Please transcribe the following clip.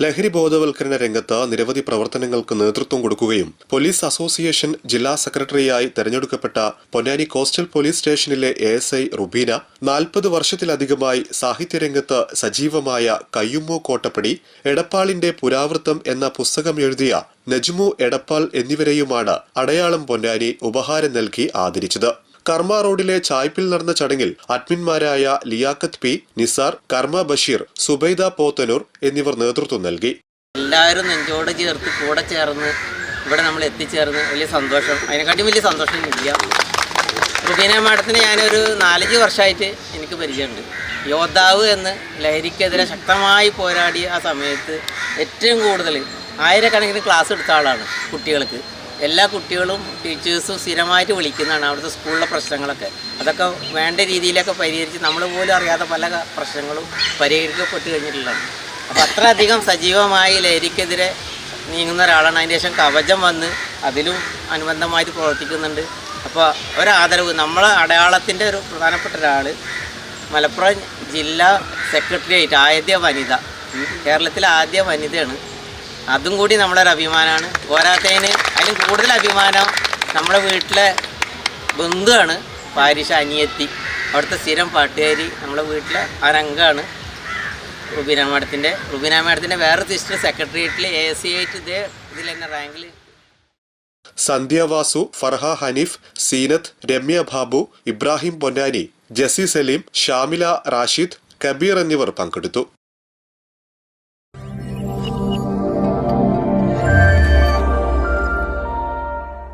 ലഹരി ബോധവൽക്കരണ രംഗത്ത് നിരവധി പ്രവർത്തനങ്ങൾക്ക് നേതൃത്വം കൊടുക്കുകയും പോലീസ് അസോസിയേഷൻ ജില്ലാ സെക്രട്ടറിയായി തെരഞ്ഞെടുക്കപ്പെട്ട പൊന്നാനി കോസ്റ്റൽ പോലീസ് സ്റ്റേഷനിലെ ASI റുബീന 40 വർഷത്തിലധികമായി സാഹിത്യരംഗത്ത് സജീവമായ കയ്യുമ്മോ കോട്ടപ്പടി, എടപ്പാളിന്റെ പുരാവൃത്തം എന്ന പുസ്തകം എഴുതിയ നജ്മു എടപ്പാൾ എന്നിവരെയുമാണ് അടയാളം പൊന്നാനി ഉപഹാരം നൽകി ആദരിച്ചത്. കർമ്മ റോഡിലെ ചായ്പിൽ നടന്ന ചടങ്ങിൽ അഡ്മിൻമാരായ ലിയാഖത്ത് പി, നിസാർ, കർമ്മ ബഷീർ, സുബൈദ പോത്തനൂർ എന്നിവർ നേതൃത്വം നൽകി. എല്ലാവരും നെഞ്ചോട് ചേർത്ത് കൂടെ ചേർന്ന് ഇവിടെ നമ്മൾ എത്തിച്ചേർന്ന് വലിയ സന്തോഷം. അതിനെക്കാട്ടും വലിയ സന്തോഷം ഇല്ല. റുബീന മാഡത്തിന് ഞാനൊരു 4-5 വർഷമായിട്ട് എനിക്ക് പരിചയമുണ്ട്. യോദ്ധാവ് എന്ന് ലഹരിക്കെതിരെ ശക്തമായി പോരാടിയ ആ സമയത്ത് ഏറ്റവും കൂടുതൽ ആയിരക്കണക്കിന് ക്ലാസ് എടുത്ത ആളാണ് കുട്ടികൾക്ക്. എല്ലാ കുട്ടികളും ടീച്ചേഴ്സും സ്ഥിരമായിട്ട് വിളിക്കുന്നതാണ് അവിടുത്തെ സ്കൂളിലെ പ്രശ്നങ്ങളൊക്കെ. അതൊക്കെ വേണ്ട രീതിയിലൊക്കെ പരിഹരിച്ച് നമ്മൾ പോലും അറിയാത്ത പല പ്രശ്നങ്ങളും പരിഹരിക്കപ്പെട്ട് കഴിഞ്ഞിട്ടുള്ളതാണ്. അപ്പോൾ അത്രയധികം സജീവമായി ലഹരിക്കെതിരെ നീങ്ങുന്ന ഒരാളാണ്. അതിന് ശേഷം കവചം വന്ന് അതിലും അനുബന്ധമായിട്ട് പ്രവർത്തിക്കുന്നുണ്ട്. അപ്പോൾ ഒരാദരവ്, നമ്മളെ അടയാളത്തിൻ്റെ ഒരു പ്രധാനപ്പെട്ട ഒരാൾ, മലപ്പുറം ജില്ലാ സെക്രട്ടറിയായിട്ട് ആദ്യ വനിത, കേരളത്തിലെ ആദ്യ വനിതയാണ്. അതും കൂടി നമ്മളൊരു അഭിമാനമാണ്. പോരാത്തതിന് അതിലും കൂടുതൽ അഭിമാനം നമ്മുടെ വീട്ടിലെ ബന്ധുവാണ്, പാരിഷ അനിയത്തി, അവിടുത്തെ സ്ഥിരം പാട്ടുകാരി, നമ്മുടെ വീട്ടിലെ ഒരംഗമാണ് റുബീന മാഡത്തിൻ്റെ വേറെ സിസ്റ്റർ സെക്രട്ടേറിയറ്റിൽ ASI ആയിട്ട് ഇതിൽ തന്നെ റാങ്കിൽ. സന്ധ്യ വാസു, ഫർഹ ഹനീഫ്, സീനത്ത്, രമ്യ ബാബു, ഇബ്രാഹിം പൊന്നാനി, ജസി സലീം, ഷാമില റാഷിദ്, കബീർ എന്നിവർ പങ്കെടുത്തു.